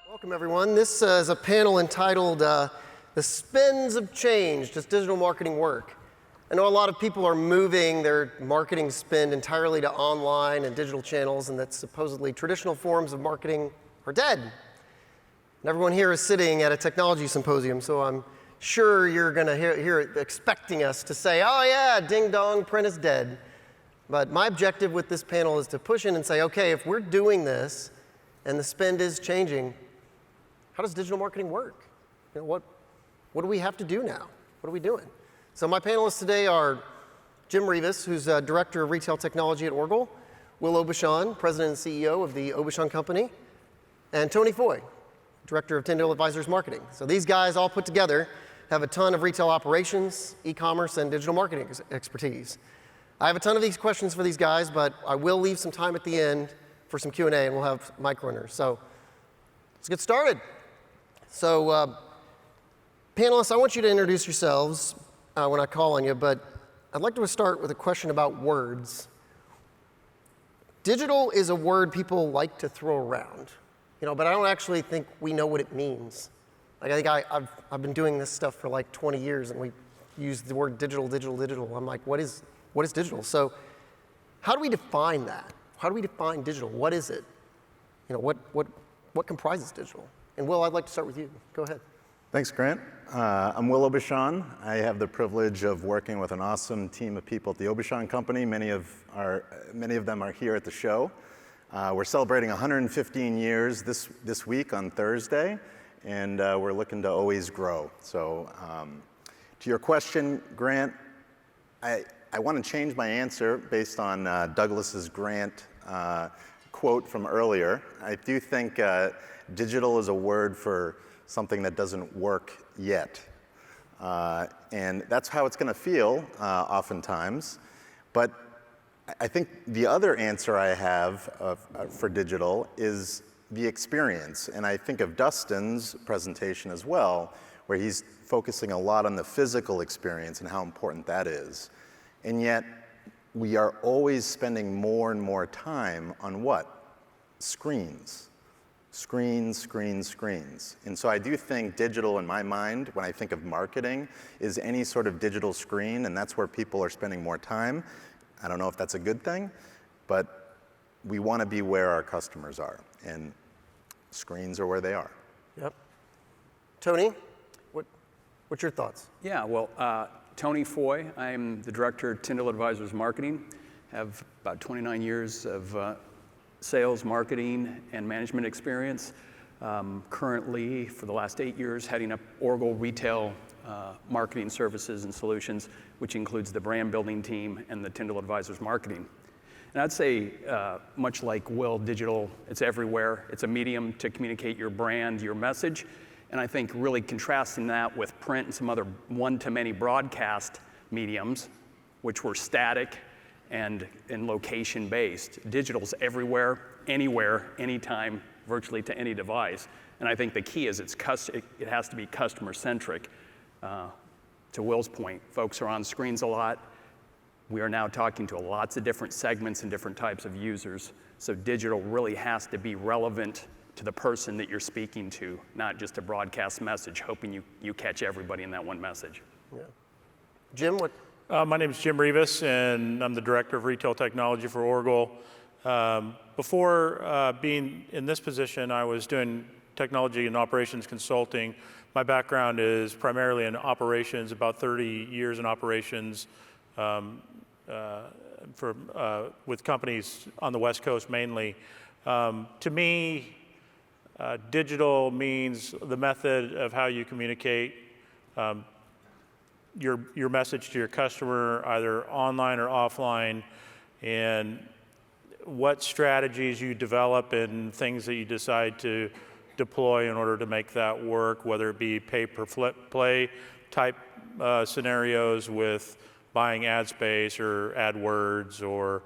Welcome, everyone. This is a panel entitled The Spins of Change. Does digital marketing work? I know a lot of people are moving their marketing spend entirely to online and digital channels, and that supposedly traditional forms of marketing are dead. And everyone here is sitting at a technology symposium, so I'm sure you're going to hear expecting us to say, oh yeah, ding dong, print is dead. But my objective with this panel is to push in and say, okay, if we're doing this and the spend is changing, how does digital marketing work? You know, what do we have to do now? What are we doing? So my panelists today are Jim Rivas, who's Director of Retail Technology at Orgill, Will Aubuchon, President and CEO of the Aubuchon Company, and Tony Foy, Director of Tyndale Advisors Marketing. So these guys all put together have a ton of retail operations, e-commerce, and digital marketing expertise. I have a ton of these questions for these guys, but I will leave some time at the end for some Q&A, and we'll have mic runners. So let's get started. So panelists, I want you to introduce yourselves when I call on you, but I'd like to start with a question about words. Digital is a word people like to throw around, but I don't actually think we know what it means. Like, I think I've been doing this stuff for like 20 years, and we use the word digital. I'm like, what is digital? So how do we define that? How do we define digital? What is it? What comprises digital? And Will, I'd like to start with you. Go ahead. Thanks, Grant. I'm Will Aubuchon. I have the privilege of working with an awesome team of people at the Aubuchon Company. Many of them are here at the show. We're celebrating 115 years this week on Thursday, and we're looking to always grow. So to your question, Grant, I want to change my answer based on Douglas's Grant quote from earlier. I do think digital is a word for something that doesn't work yet. And that's how it's going to feel oftentimes. But I think the other answer I have for digital is the experience. And I think of Dustin's presentation as well, where he's focusing a lot on the physical experience and how important that is. And yet, we are always spending more and more time on what? Screens. Screens. And so I do think digital, in my mind, when I think of marketing, is any sort of digital screen, and that's where people are spending more time. I don't know if that's a good thing, but we want to be where our customers are, and screens are where they are. Yep. Tony, what's your thoughts? Yeah, well, Tony Foy. I'm the Director of Tyndale Advisors Marketing. Have about 29 years of sales, marketing, and management experience. Currently, for the last 8 years, heading up Orgill Retail Marketing Services and Solutions, which includes the brand building team and the Tyndale Advisors Marketing. And I'd say, much like Will, digital, it's everywhere. It's a medium to communicate your brand, your message. And I think really contrasting that with print and some other one-to-many broadcast mediums, which were static and location-based. Digital's everywhere, anywhere, anytime, virtually to any device. And I think the key is it has to be customer-centric. To Will's point, folks are on screens a lot. We are now talking to lots of different segments and different types of users. So digital really has to be relevant to the person that you're speaking to, not just a broadcast message, hoping you catch everybody in that one message. Yeah. Jim, what? My name is Jim Rivas, and I'm the Director of Retail Technology for Orgill. Before being in this position, I was doing technology and operations consulting. My background is primarily in operations, about 30 years in operations with companies on the West Coast mainly. To me, digital means the method of how you communicate your message to your customer, either online or offline, and what strategies you develop and things that you decide to deploy in order to make that work, whether it be pay-per-play type scenarios with buying ad space or AdWords or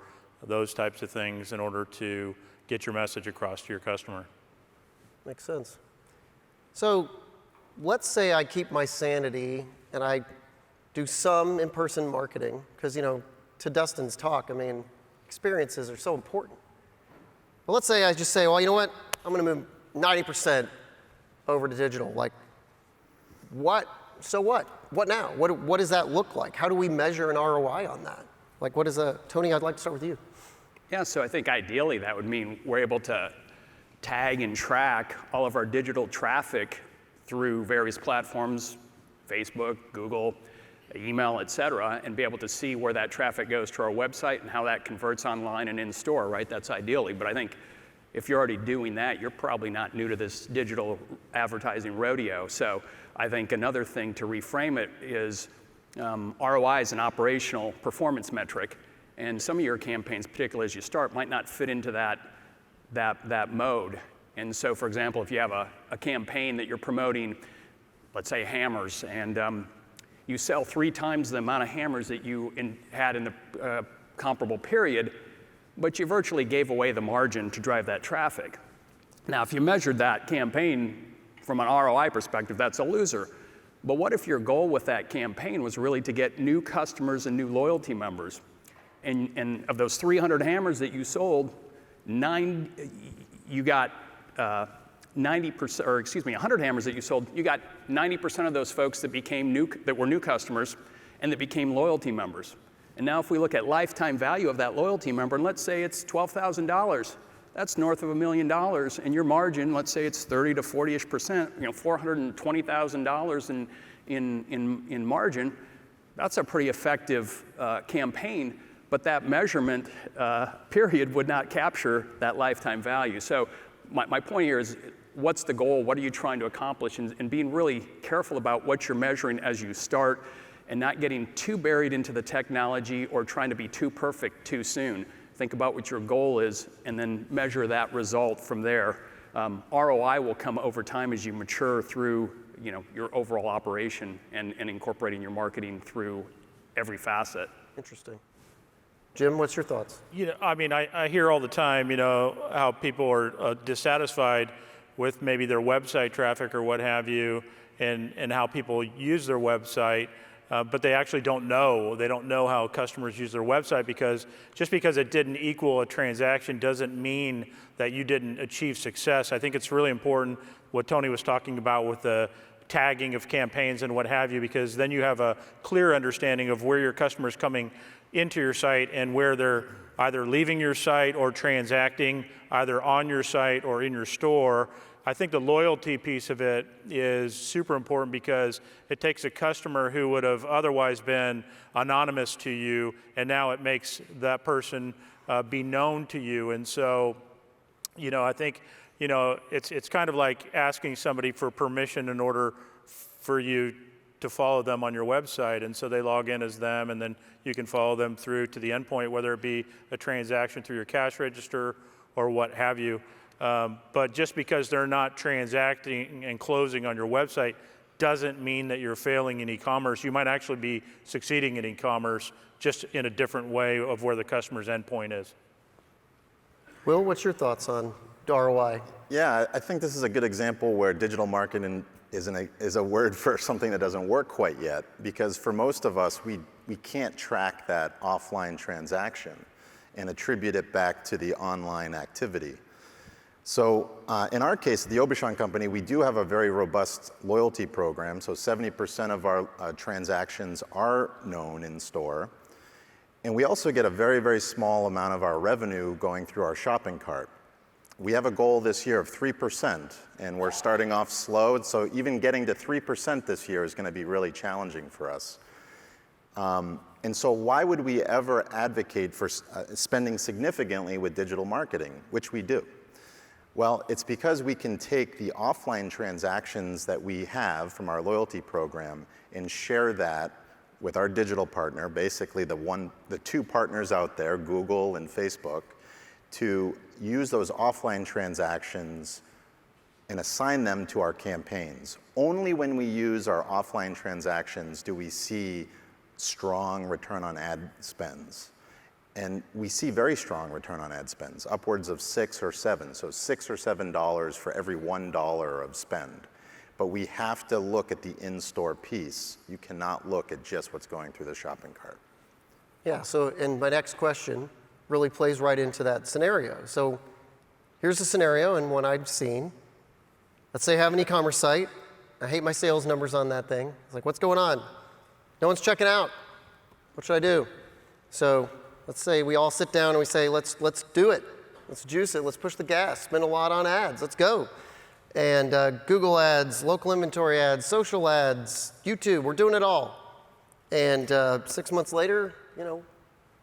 those types of things in order to get your message across to your customer. Makes sense. So let's say I keep my sanity and I do some in-person marketing, because, to Dustin's talk, experiences are so important. But let's say I just say, well, you know what? I'm going to move 90% over to digital. Like, what? So what? What now? What does that look like? How do we measure an ROI on that? Like, what is a, Tony, I'd like to start with you. Yeah, so I think ideally that would mean we're able to tag and track all of our digital traffic through various platforms, Facebook, Google, email, et cetera, and be able to see where that traffic goes to our website and how that converts online and in store, right? That's ideally. But I think if you're already doing that, you're probably not new to this digital advertising rodeo. So I think another thing to reframe it is ROI is an operational performance metric. And some of your campaigns, particularly as you start, might not fit into that mode. And so, for example, if you have a campaign that you're promoting, let's say hammers, and you sell 3 times the amount of hammers that you had in the comparable period, but you virtually gave away the margin to drive that traffic. Now, if you measured that campaign from an ROI perspective, that's a loser. But what if your goal with that campaign was really to get new customers and new loyalty members? And of those 300 hammers that you sold, you got 90%, or excuse me, 100 hammers that you sold, you got 90% of those folks that were new customers and that became loyalty members. And now if we look at lifetime value of that loyalty member, and let's say it's $12,000, that's north of $1 million, and your margin, let's say it's 30 to 40-ish%, $420,000 in margin, that's a pretty effective campaign. But that measurement period would not capture that lifetime value. So my point here is, what's the goal? What are you trying to accomplish? And being really careful about what you're measuring as you start, and not getting too buried into the technology or trying to be too perfect too soon. Think about what your goal is and then measure that result from there. ROI will come over time as you mature through your overall operation and incorporating your marketing through every facet. Interesting. Jim, what's your thoughts? I hear all the time, how people are dissatisfied with maybe their website traffic or what have you, and how people use their website, but they actually don't know. They don't know how customers use their website, because just because it didn't equal a transaction doesn't mean that you didn't achieve success. I think it's really important what Tony was talking about with the tagging of campaigns and what have you, because then you have a clear understanding of where your customer's coming into your site and where they're either leaving your site or transacting either on your site or in your store. I think the loyalty piece of it is super important, because it takes a customer who would have otherwise been anonymous to you, and now it makes that person be known to you. And so, I think, it's kind of like asking somebody for permission in order for you to follow them on your website, and so they log in as them, and then you can follow them through to the endpoint, whether it be a transaction through your cash register or what have you. But just because they're not transacting and closing on your website doesn't mean that you're failing in e-commerce. You might actually be succeeding in e-commerce, just in a different way of where the customer's endpoint is. Will, what's your thoughts on ROI? Yeah, I think this is a good example where digital marketing is a word for something that doesn't work quite yet, because for most of us, we can't track that offline transaction and attribute it back to the online activity. So in our case, the Aubuchon company, we do have a very robust loyalty program. So 70% of our transactions are known in store. And we also get a very, very small amount of our revenue going through our shopping cart. We have a goal this year of 3%, and we're starting off slow. So even getting to 3% this year is going to be really challenging for us. And so why would we ever advocate for spending significantly with digital marketing, which we do? Well, it's because we can take the offline transactions that we have from our loyalty program and share that with our digital partner, basically the 2 partners out there, Google and Facebook, to use those offline transactions and assign them to our campaigns. Only when we use our offline transactions do we see strong return on ad spends. And we see very strong return on ad spends, upwards of 6 or 7. So $6 or $7 for every $1 of spend. But we have to look at the in-store piece. You cannot look at just what's going through the shopping cart. Yeah, so, and my next question really plays right into that scenario. So here's a scenario and one I've seen. Let's say I have an e-commerce site. I hate my sales numbers on that thing. It's like, what's going on? No one's checking out. What should I do? So let's say we all sit down and we say, let's do it. Let's juice it. Let's push the gas. Spend a lot on ads. Let's go. And Google ads, local inventory ads, social ads, YouTube, we're doing it all. And 6 months later,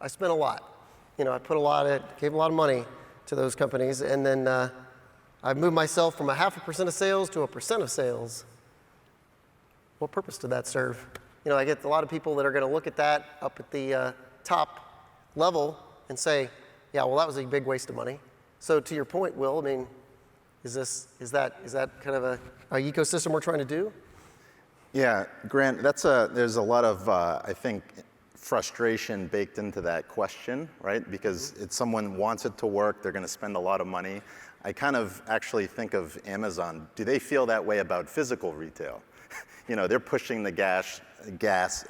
I spent a lot. I gave a lot of money to those companies. And then I've moved myself from 0.5% of sales to 1% of sales. What purpose did that serve? I get a lot of people that are going to look at that up at the top level and say, yeah, well, that was a big waste of money. So to your point, Will, I mean, is that kind of a ecosystem we're trying to do? Yeah, Grant, there's a lot of, I think, frustration baked into that question, right? Because it's someone wants it to work, they're going to spend a lot of money. I kind of actually think of Amazon. Do they feel that way about physical retail? They're pushing the gas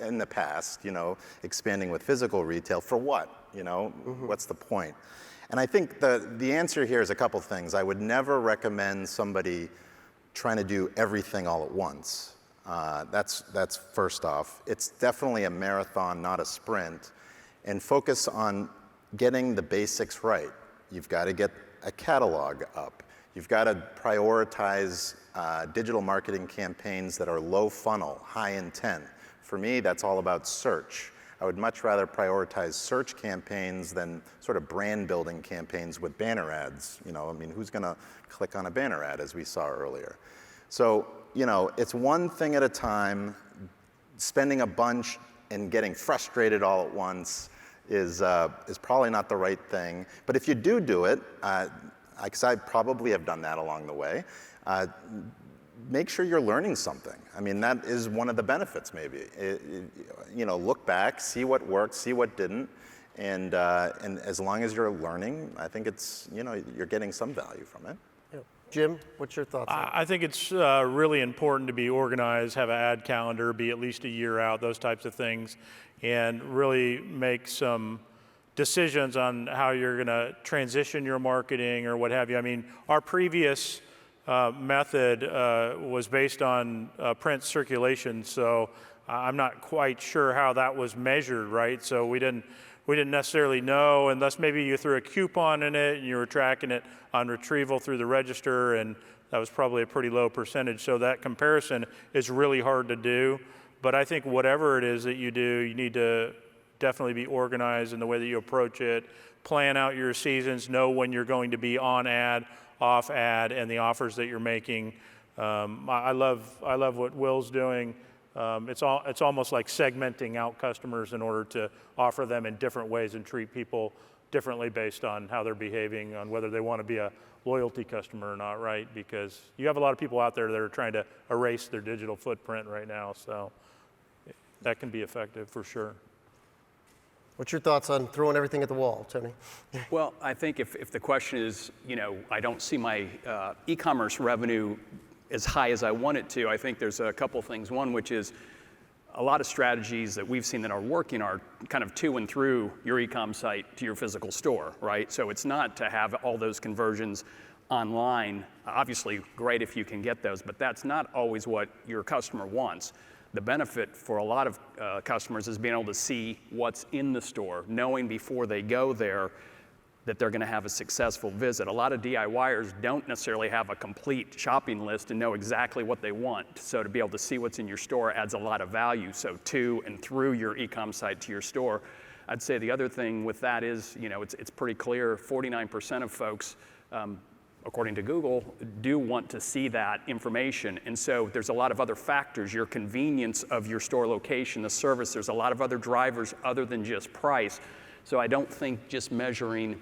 in the past, expanding with physical retail. For what? What's the point? And I think the answer here is a couple things. I would never recommend somebody trying to do everything all at once. That's first off. It's definitely a marathon, not a sprint. And focus on getting the basics right. You've got to get a catalog up. You've got to prioritize digital marketing campaigns that are low funnel, high intent. For me, that's all about search. I would much rather prioritize search campaigns than sort of brand building campaigns with banner ads. Who's going to click on a banner ad, as we saw earlier? So, it's one thing at a time. Spending a bunch and getting frustrated all at once is probably not the right thing. But if you do it, because I probably have done that along the way, make sure you're learning something. That is one of the benefits, maybe. Look back, see what worked, see what didn't, and as long as you're learning, I think it's, you're getting some value from it. Yeah. Jim, what's your thoughts on it? I think it's really important to be organized, have an ad calendar, be at least a year out, those types of things, and really make some decisions on how you're going to transition your marketing or what have you. Our previous method was based on print circulation, so I'm not quite sure how that was measured, right? So we didn't necessarily know, unless maybe you threw a coupon in it and you were tracking it on retrieval through the register, and that was probably a pretty low percentage. So that comparison is really hard to do. But I think whatever it is that you do, you need to definitely be organized in the way that you approach it, plan out your seasons, know when you're going to be on ad, off ad, and the offers that you're making. I love what Will's doing. It's almost like segmenting out customers in order to offer them in different ways and treat people differently based on how they're behaving, on whether they want to be a loyalty customer or not, right? Because you have a lot of people out there that are trying to erase their digital footprint right now, so that can be effective for sure. What's your thoughts on throwing everything at the wall, Tony? Well, I think if the question is, I don't see my e-commerce revenue as high as I want it to, I think there's a couple things. One, which is a lot of strategies that we've seen that are working are kind of to and through your e-com site to your physical store, right? So it's not to have all those conversions online. Obviously, great if you can get those, but that's not always what your customer wants. The benefit for a lot of customers is being able to see what's in the store, knowing before they go there that they're going to have a successful visit. A lot of DIYers don't necessarily have a complete shopping list and know exactly what they want. So to be able to see what's in your store adds a lot of value. So to and through your e-com site to your store. I'd say the other thing with that is, it's pretty clear 49% of folks, according to Google, do want to see that information. And so there's a lot of other factors, your convenience of your store location, the service, there's a lot of other drivers other than just price. So I don't think just measuring,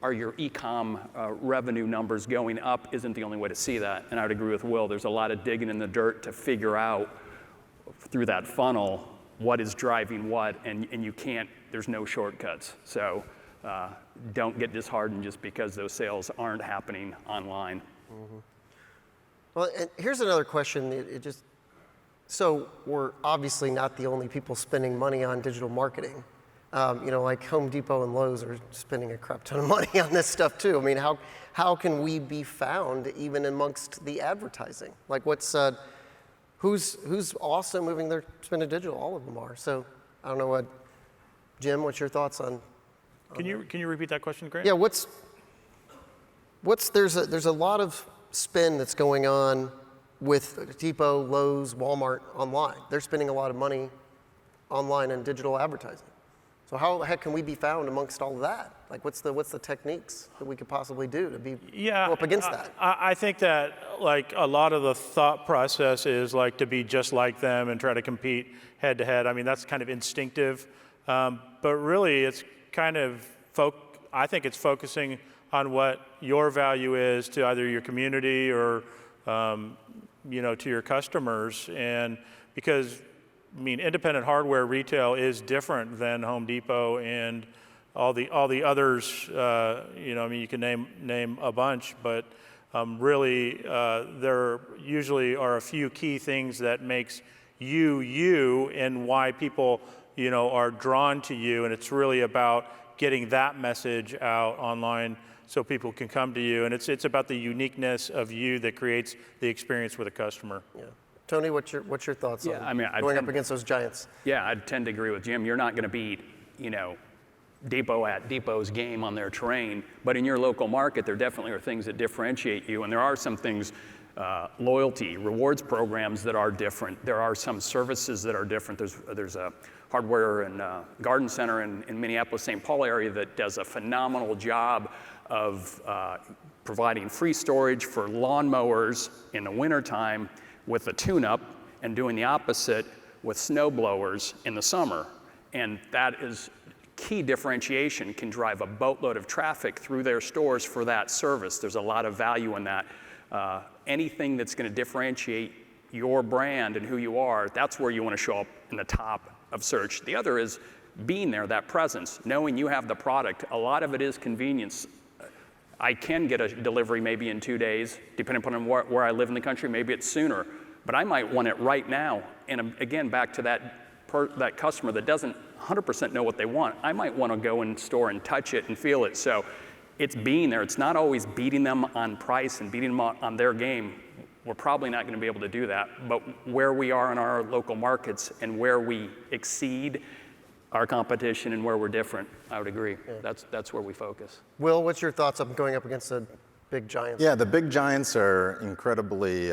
are your e-com revenue numbers going up isn't the only way to see that. And I would agree with Will, there's a lot of digging in the dirt to figure out through that funnel what is driving what, and you can't, there's no shortcuts. So don't get disheartened just because those sales aren't happening online. Mm-hmm. Well, and here's another question. So we're obviously not the only people spending money on digital marketing, Like Home Depot and Lowe's are spending a crap ton of money on this stuff too. I mean, how can we be found even amongst the advertising? Like who's also moving their spend to digital? All of them are. So I don't know Jim, what's your thoughts on? Can you repeat that question, Grant? Yeah, there's a lot of spend that's going on with Depot, Lowe's, Walmart online. They're spending a lot of money online and digital advertising. So how the heck can we be found amongst all of that? Like, what's the techniques that we could possibly do to go up against that? I think that like a lot of the thought process is like to be just like them and try to compete head to head. I mean, that's kind of instinctive, but really it's kind of I think it's focusing on what your value is to either your community or to your customers, and because I mean, independent hardware retail is different than Home Depot and all the others. You can name a bunch, but really there usually are a few key things that makes you and why people are drawn to you, and it's really about getting that message out online so people can come to you, and it's about the uniqueness of you that creates the experience with a customer. Yeah. Tony, what's your thoughts on going up against those giants? Yeah, I tend to agree with Jim. You're not going to beat, Depot at Depot's game on their terrain, but in your local market, there definitely are things that differentiate you, and there are some things, loyalty, rewards programs that are different. There are some services that are different. There's a hardware and garden center in Minneapolis-St. Paul area that does a phenomenal job of providing free storage for lawnmowers in the wintertime with a tune-up, and doing the opposite with snow blowers in the summer. And that is key differentiation, can drive a boatload of traffic through their stores for that service. There's a lot of value in that. Anything that's going to differentiate your brand and who you are, that's where you want to show up in the top of search. The other is being there, that presence, knowing you have the product. A lot of it is convenience. I can get a delivery maybe in 2 days, depending upon where I live in the country. Maybe it's sooner, but I might want it right now. And again, back to that customer that doesn't 100% know what they want. I might want to go in store and touch it and feel it. So it's being there. It's not always beating them on price and beating them on their game. We're probably not going to be able to do that. But where we are in our local markets and where we exceed our competition and where we're different, I would agree. Yeah. That's where we focus. Will, what's your thoughts on going up against the big giants? Yeah, the big giants are incredibly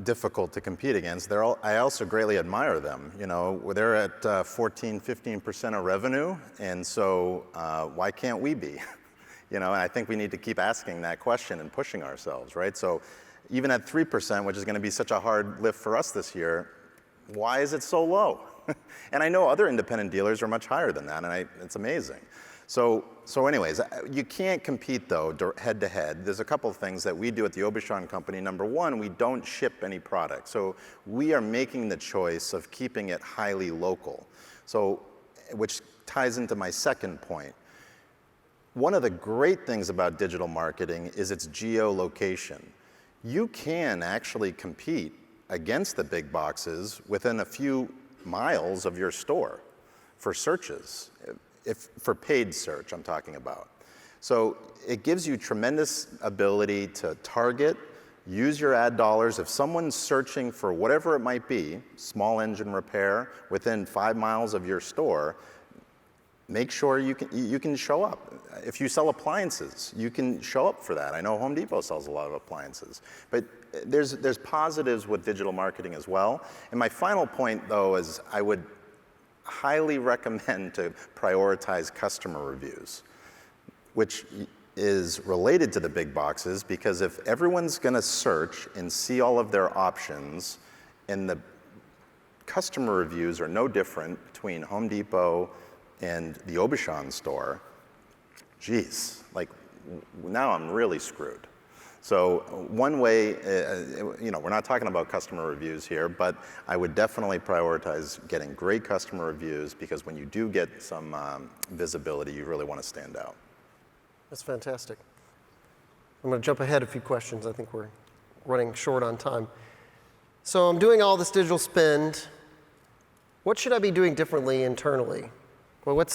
difficult to compete against. I also greatly admire them. They're at 14, 15% of revenue, and so why can't we be? And I think we need to keep asking that question and pushing ourselves, right? So even at 3%, which is going to be such a hard lift for us this year, why is it so low? And I know other independent dealers are much higher than that, and it's amazing. So anyways, you can't compete, though, head-to-head. There's a couple of things that we do at the Aubuchon company. Number one, we don't ship any product. So we are making the choice of keeping it highly local, which ties into my second point. One of the great things about digital marketing is its geolocation. You can actually compete against the big boxes within a few miles of your store for searches, for paid search I'm talking about. So it gives you tremendous ability to target, use your ad dollars. If someone's searching for whatever it might be, small engine repair, within 5 miles of your store, make sure you can show up. If you sell appliances, you can show up for that. I know Home Depot sells a lot of appliances. But there's positives with digital marketing as well. And my final point, though, is I would highly recommend to prioritize customer reviews, which is related to the big boxes, because if everyone's going to search and see all of their options, and the customer reviews are no different between Home Depot and the Aubuchon store, geez, like now I'm really screwed. So one way, we're not talking about customer reviews here, but I would definitely prioritize getting great customer reviews, because when you do get some visibility, you really want to stand out. That's fantastic. I'm going to jump ahead a few questions. I think we're running short on time. So I'm doing all this digital spend. What should I be doing differently internally Well, what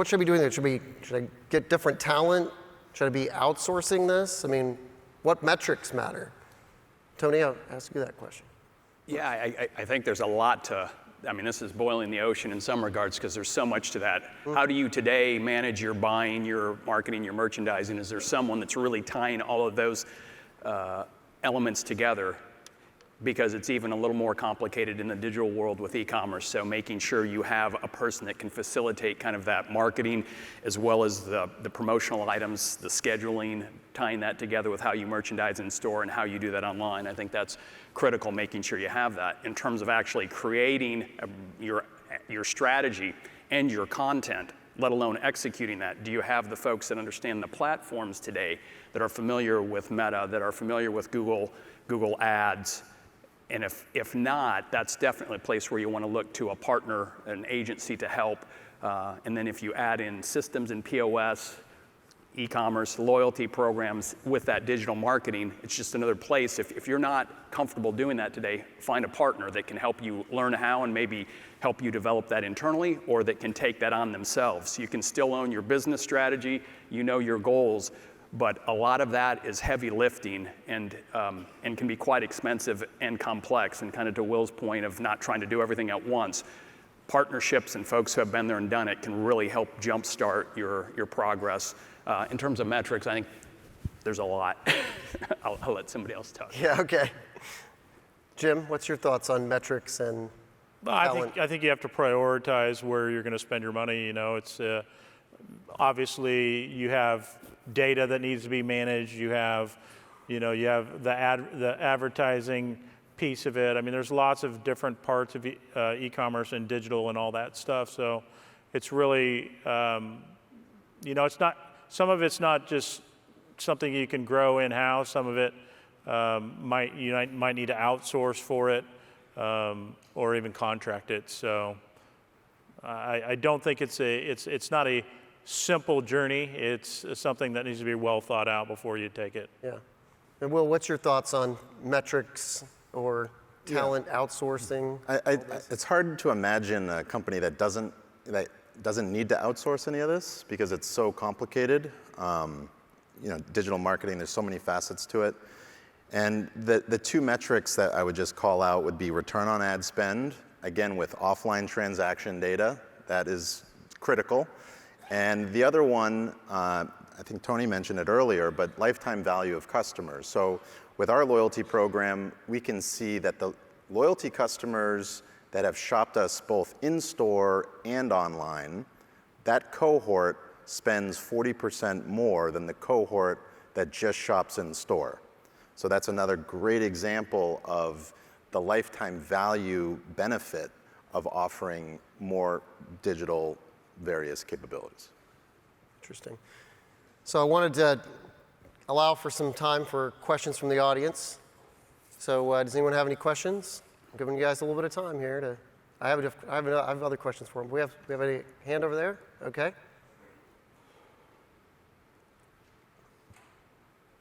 should I be doing there? Should I get different talent? Should I be outsourcing this? I mean, what metrics matter? Tony, I'll ask you that question. Yeah, I think there's a lot to, I mean, this is boiling the ocean in some regards because there's so much to that. How do you today manage your buying, your marketing, your merchandising? Is there someone that's really tying all of those elements together? Because it's even a little more complicated in the digital world with e-commerce. So making sure you have a person that can facilitate kind of that marketing as well as the promotional items, the scheduling, tying that together with how you merchandise in store and how you do that online. I think that's critical, making sure you have that. In terms of actually creating your strategy and your content, let alone executing that, do you have the folks that understand the platforms today, that are familiar with Meta, that are familiar with Google Ads? And if not, that's definitely a place where you want to look to a partner, an agency to help. And then if you add in systems and POS, e-commerce, loyalty programs with that digital marketing, it's just another place. If you're not comfortable doing that today, find a partner that can help you learn how and maybe help you develop that internally, or that can take that on themselves. You can still own your business strategy, you know your goals, but a lot of that is heavy lifting and can be quite expensive and complex. And kind of to Will's point of not trying to do everything at once, partnerships and folks who have been there and done it can really help jumpstart your progress. In terms of metrics, I think there's a lot. I'll let somebody else talk. Yeah, okay. Jim, what's your thoughts on metrics and talent? I think you have to prioritize where you're going to spend your money. You know, it's obviously you have data that needs to be managed. You have the advertising piece of it. I mean, there's lots of different parts of e-commerce and digital and all that stuff. So it's really, it's not. Some of it's not just something you can grow in-house. Some of it might need to outsource for it or even contract it. So I don't think it's not a simple journey. It's something that needs to be well thought out before you take it. Yeah. And Will, what's your thoughts on metrics or talent outsourcing? It's hard to imagine a company that doesn't need to outsource any of this because it's so complicated. Digital marketing, there's so many facets to it. And the two metrics that I would just call out would be return on ad spend, again with offline transaction data, that is critical. And the other one, I think Tony mentioned it earlier, but lifetime value of customers. So with our loyalty program, we can see that the loyalty customers that have shopped us both in-store and online, that cohort spends 40% more than the cohort that just shops in-store. So that's another great example of the lifetime value benefit of offering more digital various capabilities. Interesting. So I wanted to allow for some time for questions from the audience. So does anyone have any questions? I'm giving you guys a little bit of time here to. I have other questions for them. We have any hand over there? Okay.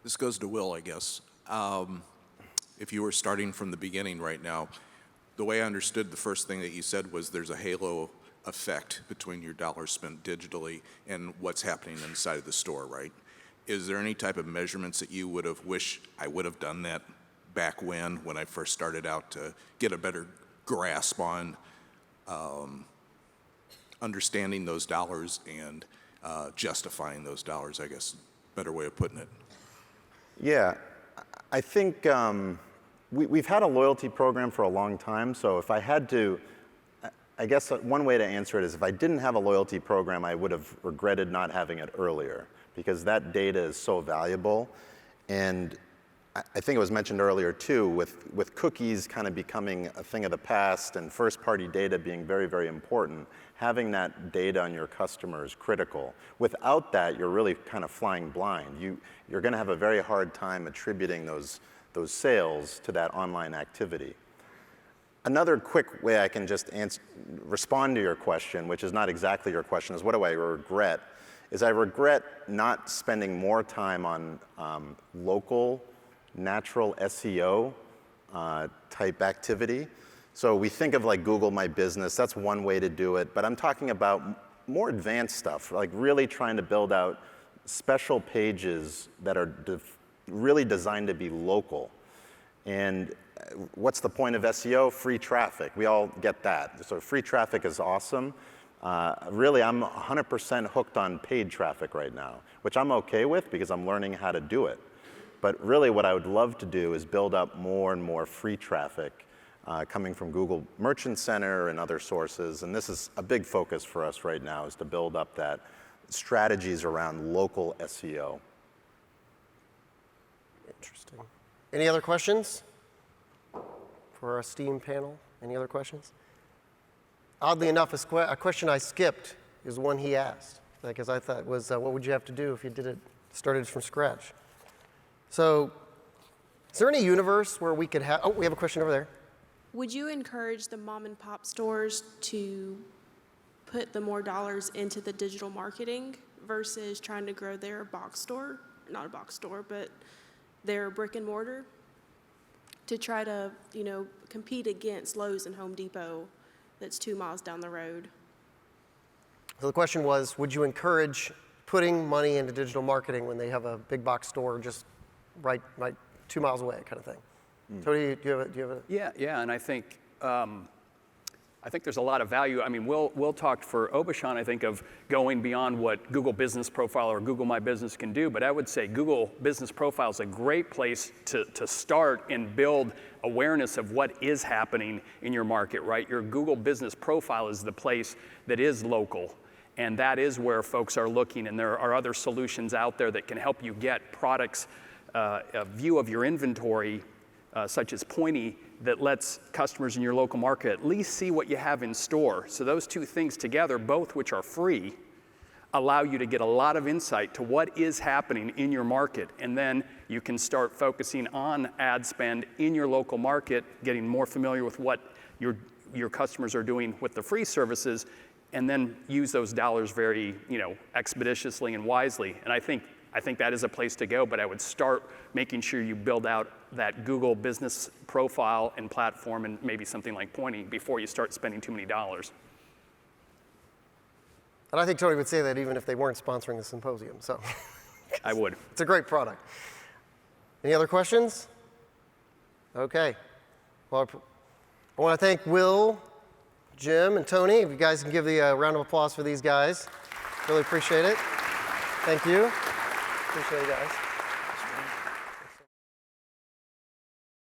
This goes to Will, I guess. If you were starting from the beginning right now, the way I understood the first thing that you said was there's a halo effect between your dollars spent digitally and what's happening inside of the store, right? Is there any type of measurements that you would have wished I would have done that back when I first started out to get a better grasp on understanding those dollars and justifying those dollars, I guess, better way of putting it? Yeah, I think we've had a loyalty program for a long time, so if I had to, I guess one way to answer it is if I didn't have a loyalty program, I would have regretted not having it earlier because that data is so valuable. And I think it was mentioned earlier too, with cookies kind of becoming a thing of the past and first-party data being very, very important, having that data on your customer is critical. Without that, you're really kind of flying blind. You're going to have a very hard time attributing those sales to that online activity. Another quick way I can just respond to your question, which is not exactly your question, is what do I regret? Is I regret not spending more time on local, natural SEO type activity. So we think of like Google My Business, that's one way to do it, but I'm talking about more advanced stuff, like really trying to build out special pages that are really designed to be local. And what's the point of SEO? Free traffic. We all get that. So free traffic is awesome. Really, I'm 100% hooked on paid traffic right now, which I'm okay with because I'm learning how to do it. But really what I would love to do is build up more and more free traffic coming from Google Merchant Center and other sources. And this is a big focus for us right now, is to build up that strategies around local SEO. Interesting. Any other questions for our esteemed panel? Any other questions? Oddly enough, a question I skipped is one he asked, because I thought was, what would you have to do if you started from scratch? So, is there any universe where we could have, we have a question over there. Would you encourage the mom and pop stores to put the more dollars into the digital marketing versus trying to grow their box store, not a box store, but their brick and mortar, to try to, compete against Lowe's and Home Depot that's 2 miles down the road? So the question was, would you encourage putting money into digital marketing when they have a big box store just right 2 miles away, kind of thing? Tony, do you have a? Yeah, and I think there's a lot of value. I mean, we'll talk for Aubuchon, I think, of going beyond what Google Business Profile or Google My Business can do, but I would say Google Business Profile is a great place to start and build awareness of what is happening in your market, right? Your Google Business Profile is the place that is local, and that is where folks are looking, and there are other solutions out there that can help you get products, a view of your inventory, such as Pointy, that lets customers in your local market at least see what you have in store. So those two things together, both which are free, allow you to get a lot of insight to what is happening in your market. And then you can start focusing on ad spend in your local market, getting more familiar with what your customers are doing with the free services, and then use those dollars very, expeditiously and wisely. And I think that is a place to go, but I would start making sure you build out that Google Business Profile and platform and maybe something like Pointy before you start spending too many dollars. And I think Tony would say that even if they weren't sponsoring the symposium, so. I would. It's a great product. Any other questions? Okay. Well, I want to thank Will, Jim, and Tony. If you guys can give the round of applause for these guys. Really appreciate it. Thank you. Appreciate it, guys.